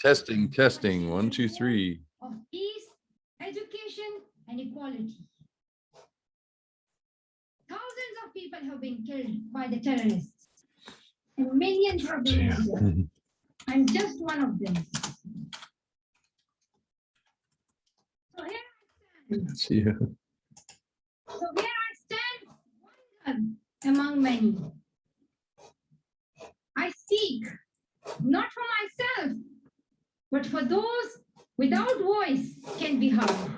Testing, testing. 1, 2, 3. Of peace, education, and equality. Thousands of people have been killed by the terrorists, and millions have been injured. I'm just one of them. So here I stand. See ya. So here I stand, one gun among many. I speak not for myself, but for those without voice can be heard.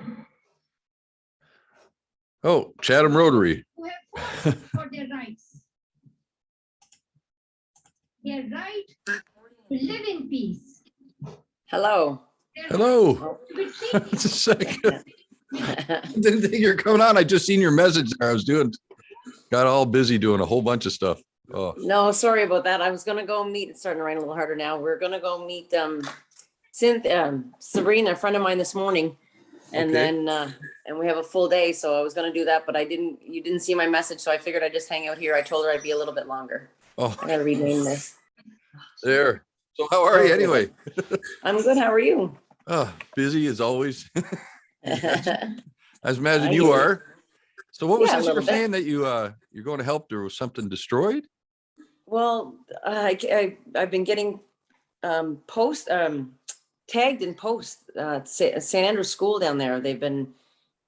Oh, Chatham Rotary. Who have fought for their rights. Their right to live in peace. Hello. Their Hello. right to be treated Just a second. Didn't think you were coming on. I just seen your message there. Got all busy doing a whole bunch of stuff. Oh, No, sorry about that. I was gonna go meet, it's starting to rain a little harder now. We're gonna go meet Sabrina, a friend of mine this morning. And Okay. then and we have a full day, so I was gonna do that, but you didn't see my message, so I figured I'd just hang out here. I told her I'd be a little bit longer. oh, I gotta rename this. there. So how are you anyway? I'm good. How are you? Oh, busy as always. Yeah, As imagine I you hear you. are. So what was Yeah, a this you were little bit. saying that you're going to help? There was something destroyed? Well, I've been getting tagged in posts. St. Andrew's School down there.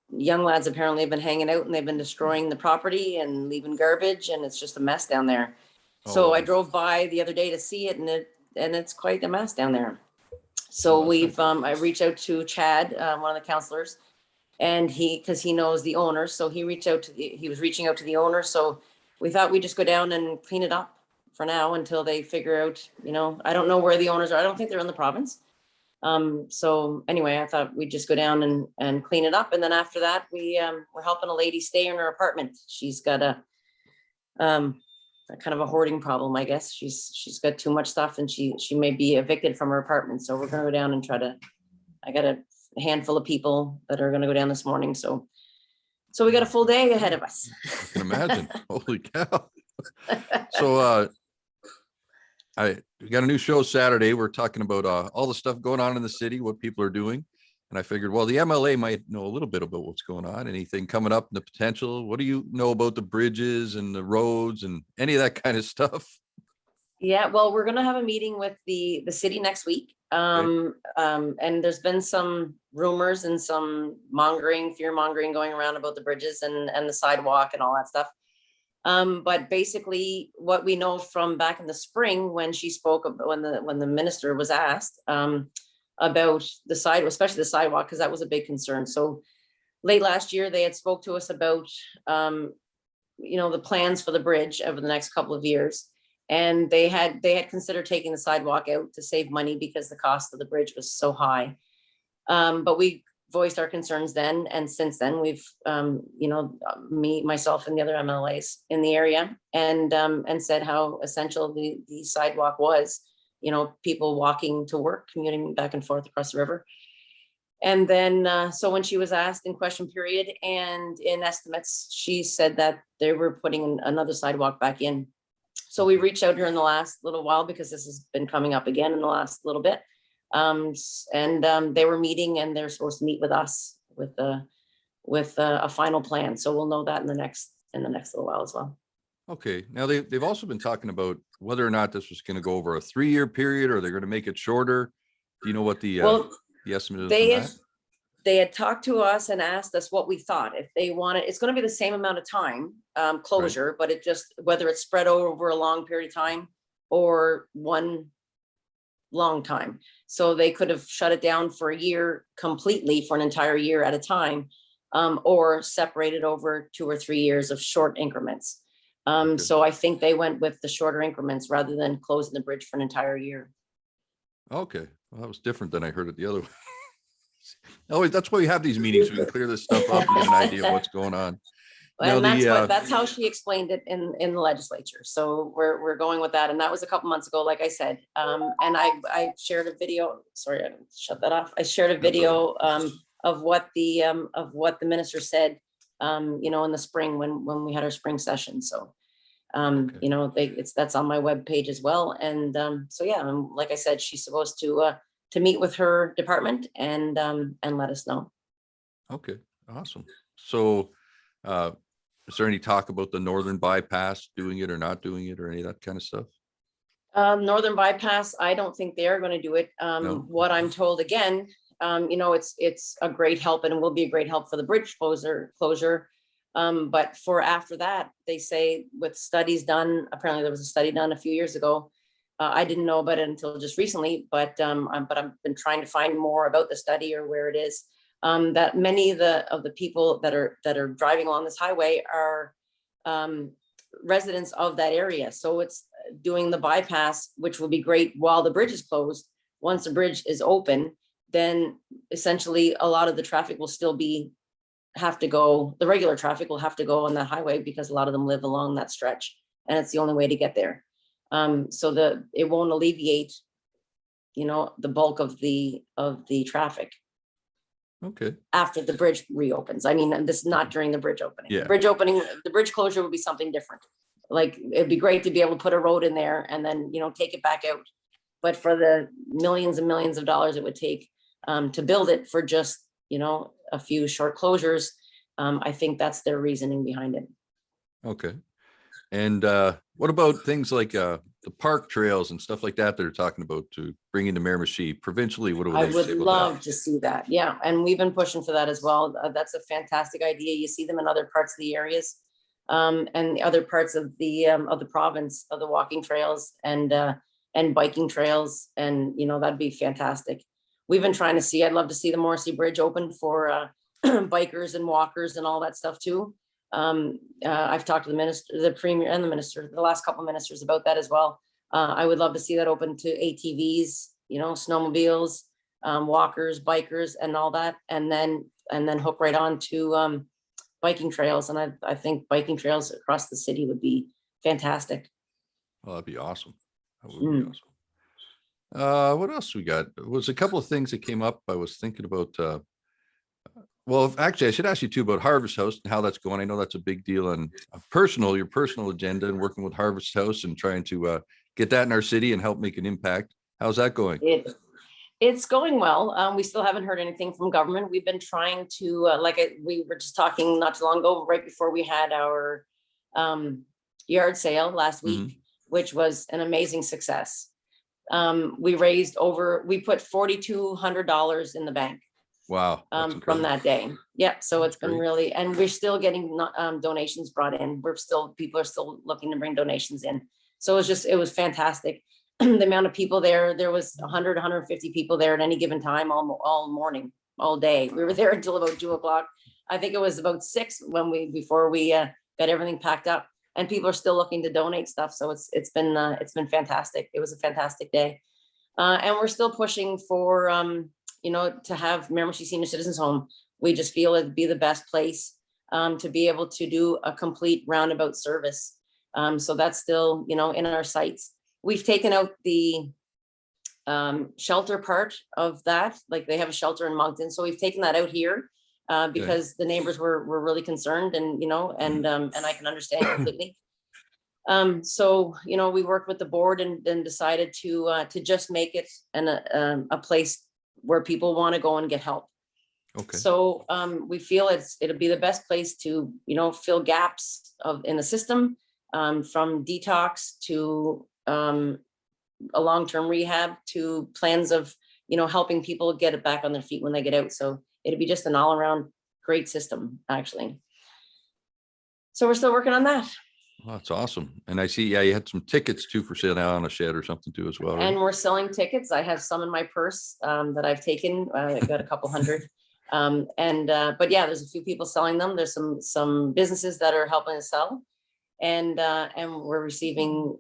Young lads apparently have been hanging out and they've been destroying the property and leaving garbage, and it's just a mess down there. So Oh. I drove by the other day to see it, and it's quite a mess down there. So Oh, I reached out to Chad, one of the counselors, and because he knows the owner, so he was reaching out to the owner. So we thought we'd just go down and clean it up for now until they figure out, I don't know where the owners are. I don't think they're in the province. So anyway, I thought we'd just go down and clean it up. And then after that, we're helping a lady stay in her apartment. She's got a kind of a hoarding problem, I guess. She's got too much stuff, and she may be evicted from her apartment. So we're gonna go down and I got a handful of people that are gonna go down this morning. So we got a full day ahead of us. I can imagine. Holy cow. So we got a new show Saturday. We're talking about all the stuff going on in the city, what people are doing. And I figured, well, the MLA might know a little bit about what's going on, anything coming up in the potential. What do you know about the bridges and the roads and any of that kind of stuff? Yeah, well, we're gonna have a meeting with the city next week. And there's been some rumors and some fear mongering going around about the bridges and the sidewalk and all that stuff. But basically what we know from back in the spring when she spoke when the minister was asked about especially the sidewalk, because that was a big concern. So late last year, they had spoke to us about the plans for the bridge over the next couple of years. And they had considered taking the sidewalk out to save money because the cost of the bridge was so high. But we voiced our concerns then, and since then we've me, myself, and the other MLAs in the area, and said how essential the sidewalk was. People walking to work, commuting back and forth across the river. And then so when she was asked in question period and in estimates, she said that they were putting another sidewalk back in. So we reached out to her in the last little while, because this has been coming up again in the last little bit. They were meeting, and they're supposed to meet with us with a final plan. So we'll know that in the next little while as well. Okay. Now they've also been talking about whether or not this was going to go over a 3-year period, or they're going to make it shorter. Do you know what the estimate is on that? They had talked to us and asked us what we thought. If they wanted, it's going to be the same amount of time closure, but it just, whether it's spread over a long period of time or one long time. So they could have shut it down for a year completely, for an entire year at a time, or separated over 2 or 3 years of short increments. Okay. So I think they went with the shorter increments rather than closing the bridge for an entire year. Okay. Well, that was different than I heard it the other way. Always, that's why we have these meetings. We can clear this stuff up and get an idea of what's going on. And Now, that's how she explained it in the legislature. So we're going with that. And that was a couple months ago, like I said. And I shared a video. Sorry, I didn't shut that off. I shared a video of what the minister said, in the spring when we had our spring session. So Okay. that's on my webpage as well. And so yeah, like I said, she's supposed to meet with her department and let us know. Okay, awesome. So, is there any talk about the northern bypass, doing it or not doing it, or any of that kind of stuff? Northern bypass, I don't think they are going to do it. No? What I'm told again, it's a great help and will be a great help for the bridge closure. But for after that, they say with studies done, apparently there was a study done a few years ago. I didn't know about it until just recently, but I've been trying to find more about the study or where it is. That many of the people that are driving along this highway are residents of that area. So it's doing the bypass, which will be great while the bridge is closed. Once the bridge is open, then essentially a lot of the traffic will still have to go, the regular traffic will have to go on that highway because a lot of them live along that stretch and it's the only way to get there. So it won't alleviate, the bulk of the traffic Okay, after the bridge reopens. I mean, this is not during the bridge opening. Yeah. The bridge closure would be something different. Like, it'd be great to be able to put a road in there and then, take it back out. But for the millions and millions of dollars it would take to build it for just, a few short closures, I think that's their reasoning behind it. okay. And what about things like the park trails and stuff like that they're talking about to bring into Miramichi provincially? What do I they would say about love to see that. Yeah. And we've been pushing for that as well. That's a fantastic idea. You see them in other parts of the areas and the other parts of the province, of the walking trails and biking trails. And, that'd be fantastic. We've been trying to see, I'd love to see the Morrissey Bridge open for bikers and walkers and all that stuff too. I've talked to the minister, the premier and the minister, the last couple of ministers about that as well. I would love to see that open to ATVs, snowmobiles, walkers, bikers and all that. And then hook right on to biking trails. And I think biking trails across the city would be fantastic. Well, that'd be awesome. That would be awesome. What else we got? There was a couple of things that came up. I was thinking about, well, actually, I should ask you too about Harvest House and how that's going. I know that's a big deal on your personal agenda and working with Harvest House and trying to get that in our city and help make an impact. How's that going? It's going well. We still haven't heard anything from government. We've been trying to, we were just talking not too long ago, right before we had our yard sale last week, which was an amazing success. We put $4,200 in the bank. Wow. From that day. Yeah. So That's it's been great. really, and we're still getting donations brought in. People are still looking to bring donations in. So it was fantastic. The amount of people there was 100, 150 people there at any given time, all morning, all day. We were there until about 2:00. I think it was about 6 before we got everything packed up, and people are still looking to donate stuff. So it's been fantastic. It was a fantastic day. And we're still pushing for, to have Miramichi Senior Citizens Home. We just feel it'd be the best place to be able to do a complete roundabout service. So that's still, in our sights. We've taken out the shelter part of that. Like, they have a shelter in Moncton. So we've taken that out here because the neighbors were really concerned and, and I can understand completely. So, we worked with the board and then decided to just make it a place where people want to go and get help. Okay. So we feel it'll be the best place to, fill gaps in the system, from detox to a long-term rehab to plans of, helping people get it back on their feet when they get out. So it'll be just an all-around great system, actually. So we're still working on that. Well, that's awesome. And I see, you had some tickets too for sale now on a shed or something too as well. Right? And we're selling tickets. I have some in my purse that I've taken. I got a couple hundred. But yeah, there's a few people selling them. There's some businesses that are helping us sell, and we're receiving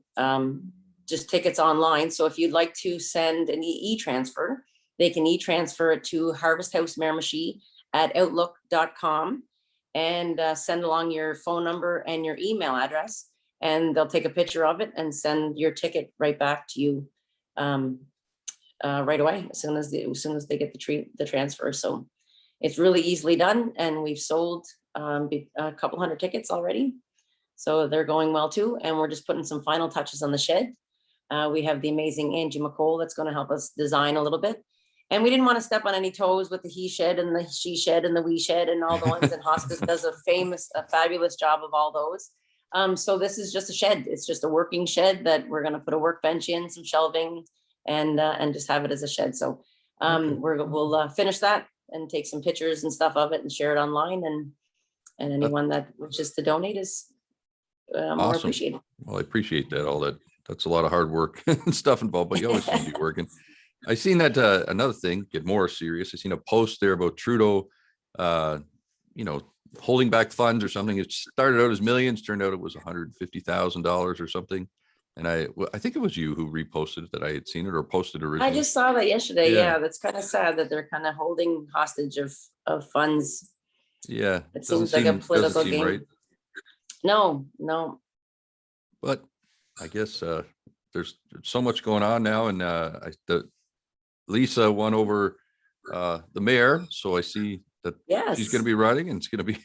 just tickets online. So if you'd like to send an e-transfer, they can e-transfer it to Harvest House Miramichi at outlook.com and send along your phone number and your email address, and they'll take a picture of it and send your ticket right back to you right away as soon as they get the transfer. So it's really easily done, and we've sold a couple hundred tickets already. So they're going well too, and we're just putting some final touches on the shed. We have the amazing Angie McCall that's going to help us design a little bit. And we didn't want to step on any toes with the he shed and the she shed and the we shed and all the ones, and hospice does a fabulous job of all those. So this is just a shed. It's just a working shed that we're going to put a workbench in, some shelving, and just have it as a shed. So we'll finish that and take some pictures and stuff of it and share it online, and anyone that wishes to donate is more Awesome. appreciated. Well, I appreciate that. All that. That's a lot of hard work and stuff involved, but you always seem to be working. I seen that another thing, get more serious. I seen a post there about Trudeau, holding back funds or something. It started out as millions, turned out it was $150,000 or something. And I think it was you who reposted it, that I had seen it or posted originally. I just saw that yesterday. Yeah. Yeah, that's kind of sad that they're kind of holding hostage of funds. Yeah. It seems like a political game. Right. No. But I guess there's so much going on now, and Lisa won over the mayor, so I see that Yes. she's going to be running, and it's going to be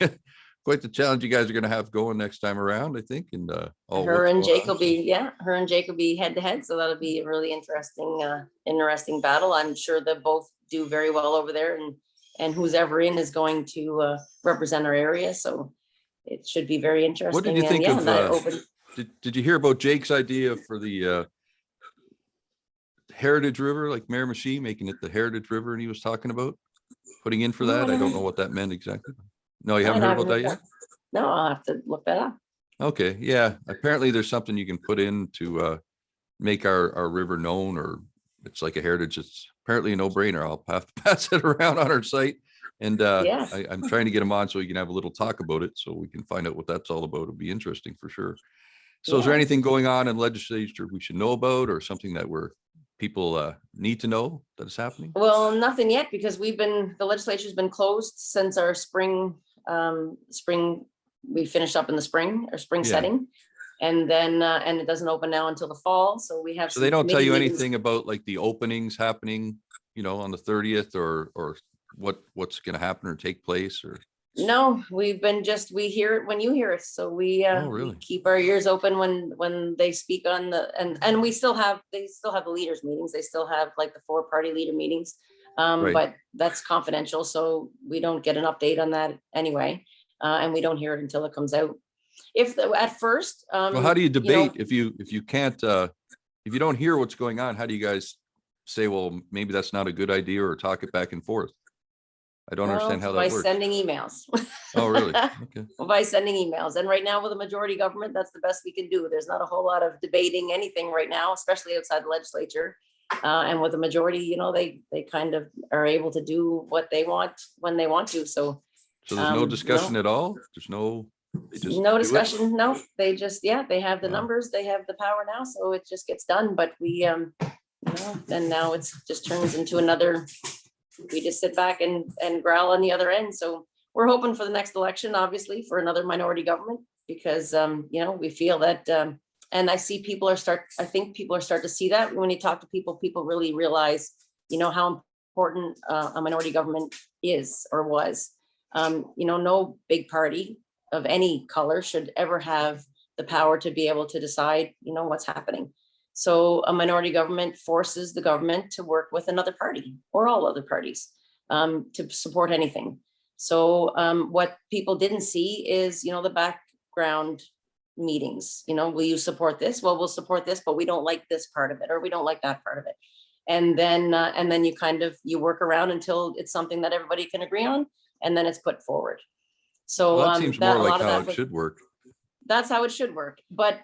quite the challenge you guys are going to have going next time around, I think. And her and Jake will be head to head, so that'll be a really interesting battle. I'm sure they'll both do very well over there, and who's ever in is going to represent our area, so it should be very interesting. What did you think of did you hear about Jake's idea for the Heritage River, like Miramichi, making it the Heritage River, and he was talking about putting in for that? I don't know what that meant exactly. No, you haven't heard about that yet? No, I'll have to look that up. Okay, yeah. Apparently there's something you can put in to make our river known, or it's like a heritage. It's apparently a no-brainer. I'll have to pass it around on our site. And Yes. I'm trying to get him on so we can have a little talk about it, so we can find out what that's all about. It'll be interesting for sure. So is there Yes. anything going on in legislature we should know about, or something that people need to know that is happening? Well, nothing yet, because the legislature's been closed since our spring, we finished up in the spring Yeah. setting. And then, and it doesn't open now until the fall, so we have. So they don't tell you committee meetings. anything about like the openings happening, on the 30th, or what's going to happen or take place, or? No, we hear it when you hear it. So we really? keep our ears open when they speak on and they still have the leaders meetings. They still have like the 4-party leader meetings. Right. But that's confidential. So we don't get an update on that anyway. And we don't hear it until it comes out. At first. Well, how do you debate if you can't, if you don't hear what's going on? How do you guys say, well, maybe that's not a good idea, or talk it back and forth? I don't understand how that works. By sending emails. Oh, really? Okay. By sending emails. And right now with a majority government, that's the best we can do. There's not a whole lot of debating anything right now, especially outside the legislature. And with a majority, they kind of are able to do what they want when they want to. So there's no discussion at all? There's no discussion. No, they just, they have the numbers, they have the power now. So it just gets done. But we, and now it's just turns into another, we just sit back and growl on the other end. So we're hoping for the next election, obviously, for another minority government, because, we feel that, and I think people are starting to see that when you talk to people really realize, how important a minority government is or was. No big party of any color should ever have the power to be able to decide, what's happening. So a minority government forces the government to work with another party or all other parties to support anything. So what people didn't see is, the background meetings, will you support this? Well, we'll support this, but we don't like this part of it, or we don't like that part of it. And then you work around until it's something that everybody can agree on, and then it's put forward. So that seems more like how it should work. That's how it should work. But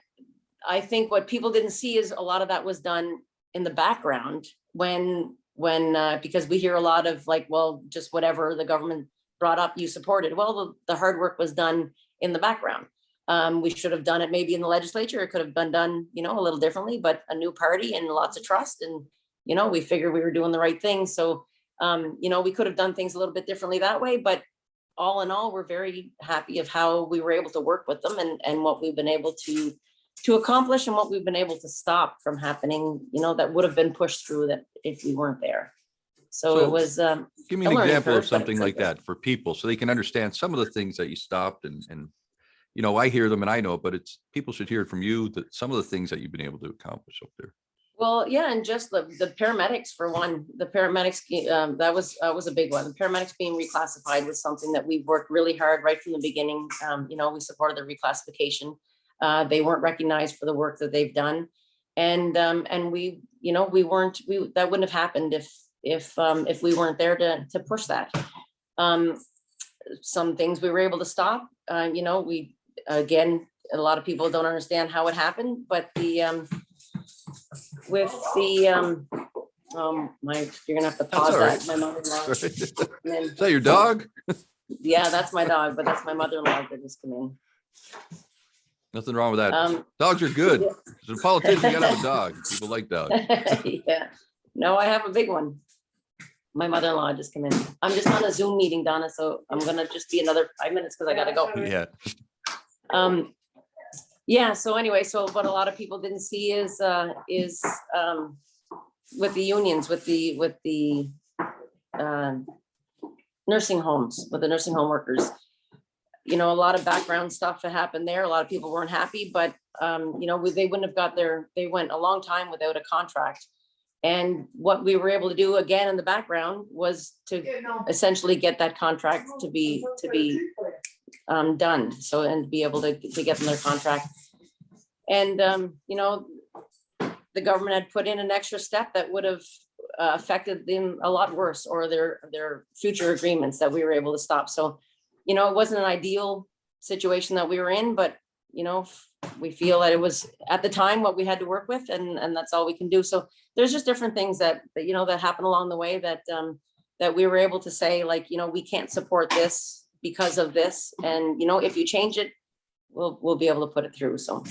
I think what people didn't see is a lot of that was done in the background when because we hear a lot of like, well, just whatever the government brought up, you supported. Well, the hard work was done in the background. We should have done it maybe in the legislature. It could have been done, a little differently, but a new party and lots of trust. And, we figured we were doing the right thing. So, we could have done things a little bit differently that way, but all in all, we're very happy of how we were able to work with them and what we've been able to accomplish and what we've been able to stop from happening, that would have been pushed through that if we weren't there. So it was. Give me an example of something like that for people so they can understand some of the things that you stopped and I hear them and I know, but people should hear it from you, that some of the things that you've been able to accomplish up there. Well, yeah, and just the paramedics for one, the paramedics, that was a big one. The paramedics being reclassified was something that we worked really hard right from the beginning. You know, we supported the reclassification. They weren't recognized for the work that they've done. And we, you know, that wouldn't have happened if we weren't there to push that. Some things we were able to stop, you know, again, a lot of people don't understand how it happened, but with the you're gonna have to pause all right. that. My mother-in-law. Is that your dog? Yeah, that's my dog, but that's my mother-in-law that just came in. Nothing wrong with that. Dogs are good. As a politician, you gotta have a dog. People like dogs. Yeah, no, I have a big one. My mother-in-law just came in. I'm just on a Zoom meeting, Donna, so I'm gonna just be another 5 minutes because I gotta go. Yeah. Yeah, so anyway, so what a lot of people didn't see is with the unions, with the nursing homes, with the nursing home workers. You know, a lot of background stuff that happened there. A lot of people weren't happy, but you know, they wouldn't have got they went a long time without a contract. And what we were able to do again in the background was to essentially get that contract to be done. So, and be able to get them their contract. And, you know, the government had put in an extra step that would have affected them a lot worse, or their future agreements that we were able to stop. So, you know, it wasn't an ideal situation that we were in, but, you know, we feel that it was at the time what we had to work with, and that's all we can do. So there's just different things that you know, that happen along the way that that we were able to say, like, you know, we can't support this because of this. And, you know, if you change it, we'll be able to put it through. So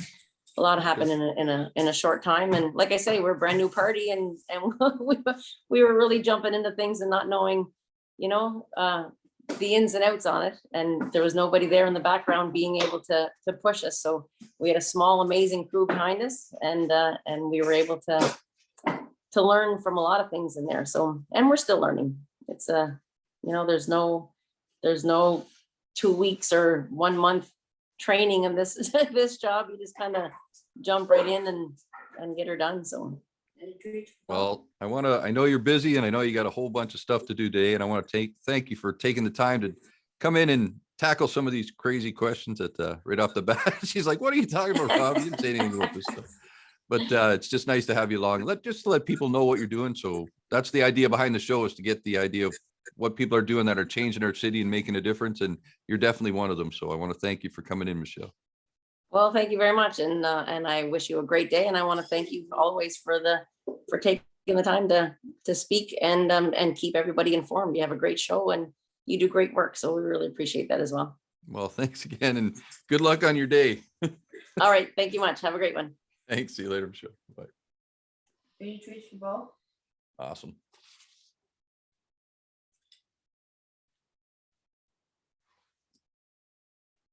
a lot happened in a short time. And like I say, we're a brand new party, and we were really jumping into things and not knowing, you know, the ins and outs on it. And there was nobody there in the background being able to push us. So we had a small, amazing crew behind us, and we were able to learn from a lot of things in there. So, and we're still learning. It's you know, there's no 2 weeks or 1 month training in this this job. You just kind of jump right in and get her done. So, Well, I know you're busy, and I know you got a whole bunch of stuff to do today, and I want to thank you for taking the time to come in and tackle some of these crazy questions that right off the bat. She's like, "What are you talking about, Rob? You didn't say anything about this stuff." But it's just nice to have you along. Just to let people know what you're doing. So that's the idea behind the show, is to get the idea of what people are doing that are changing our city and making a difference. And you're definitely one of them. So I want to thank you for coming in, Michelle. well, thank you very much. And I wish you a great day. And I want to thank you always for taking the time to speak and keep everybody informed. You have a great show and you do great work. So we really appreciate that as well. Well, thanks again, and good luck on your day. All right. Thank you much. Have a great one. Thanks. See you later, Michelle. Bye. Any treats for both? Awesome.